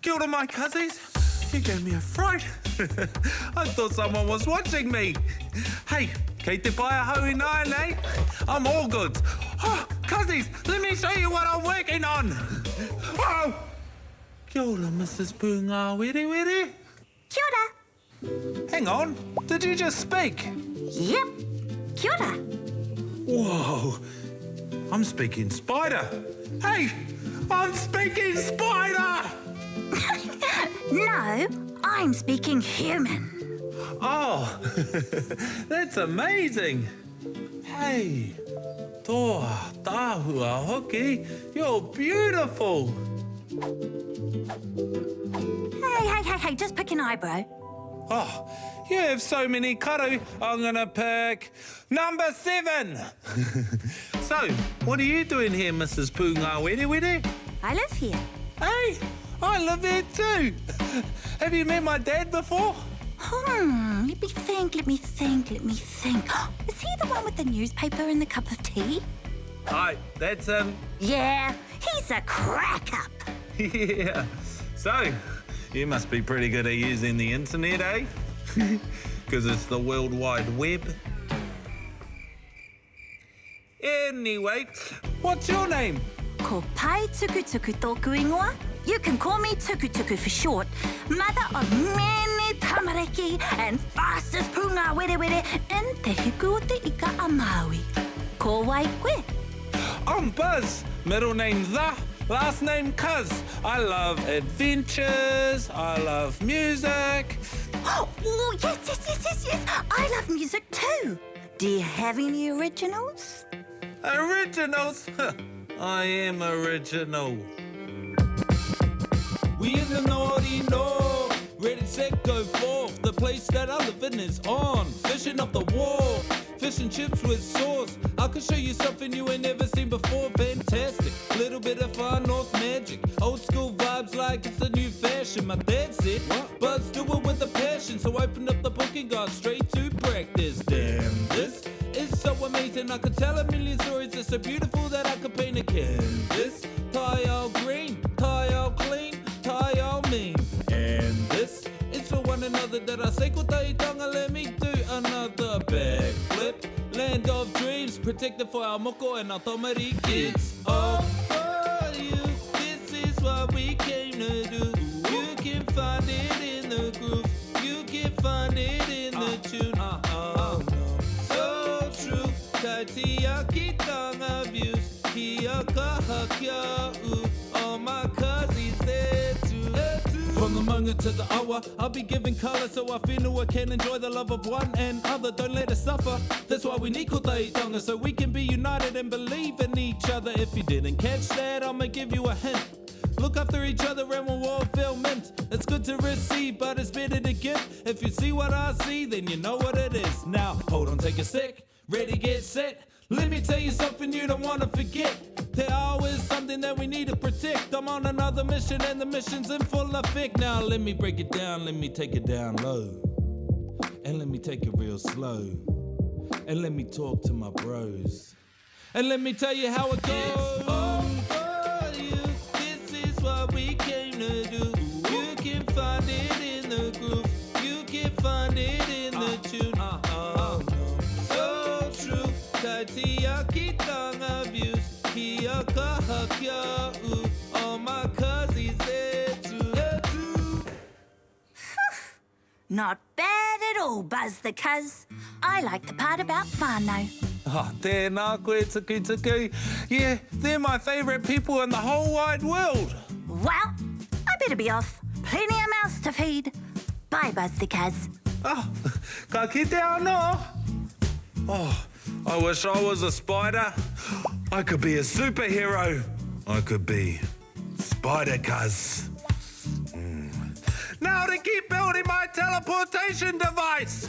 Kia ora, my cousins. You gave me a fright. I thought someone was watching me. Hey, kei te pai a hau i nai, eh? I'm all good. Oh, cousins, let me show you what I'm working on. Oh! Kia ora, Mrs. Pūngā Wiri Wiri. Kia ora. Hang on, did you just speak? Yep. Kia ora. Whoa, I'm speaking spider. Hey, I'm speaking spider! No, I'm speaking human. Oh, that's amazing. Hey, toa tāhua hoki, you're beautiful. Hey, just pick an eyebrow. Oh, you have so many karu. I'm gonna pick number 7. So, what are you doing here, Mrs. Pūngā Wiri Wiri? I live here. Hey, I live here too. Have you met my dad before? Let me think. Is he the one with the newspaper and the cup of tea? Hi, that's him. Yeah, he's a crack-up. Yeah. So, you must be pretty good at using the internet, eh? Because it's the World Wide Web. Anyway, what's your name? Ko pai tukutuku tōku ingoa. You can call me Tukutuku for short. Mother of many tamariki and fastest pūngā were were in te hiku o te ika a Māui. Ko wai koe? I'm Buzz. Middle name The. Last name Cuz. I love adventures. I love music. Oh, yes. I love music too. Do you have any originals? Originals? I am original. We in the naughty north, ready, set, go forth. The place that I live in is on, fishing off the wall, fish and chips with sauce. I can show you something you ain't never seen before. Fantastic, little bit of far north magic, old school vibes like it's a new fashion. My dad said, but do it with a passion. So I opened up the book and got straight to practice. Damn, this is so amazing. I could tell a million stories. It's so beautiful that I could paint a canvas. Tie all green, tie all clean, tie all mean. And this is for one another that I say ko taitanga. Let me do another backflip. Land of dreams, protected for our moko and our tomari kids. All for you, this is what we came to do. You can find it in the groove. You can find it in the tune. Oh no, so true. Taitiaki tanga views. Kia kaha kia u. All my cousins there too. From the manga to the awa, I'll be giving colour so I feel I can enjoy the love of one and other. Don't let us suffer. That's why we need kotaitonga, so we can be united and believe in each other. If you didn't catch that, I'ma give you a hint. Look after each other and we'll all feel mint. It's good to receive, but it's better to give. If you see what I see, then you know what it is. Now, hold on, take a sec. Ready, get set. Let me tell you something you don't want to forget. There always something that we need to protect. I'm on another mission and the mission's in full effect. Now let me break it down, let me take it down low. And let me take it real slow. And let me talk to my bros. And let me tell you how it goes. It's all for you, this is what we came to do. You can find it in the groove. You can find it in the tune. Oh no, so true. Taitiaki tanga views. Kia kaha kia u. All my cousins there too. Not bad at all, Buzz the Cuz. I like the part about whānau. Oh, tēnā koe tuku. Yeah, they're my favourite people in the whole wide world. Well, I better be off. Plenty of mouths to feed. Bye, Buzz the Cuz. Oh, ka kite anō. Oh, I wish I was a spider. I could be a superhero. I could be Spider Cuz. Now to keep building my teleportation device.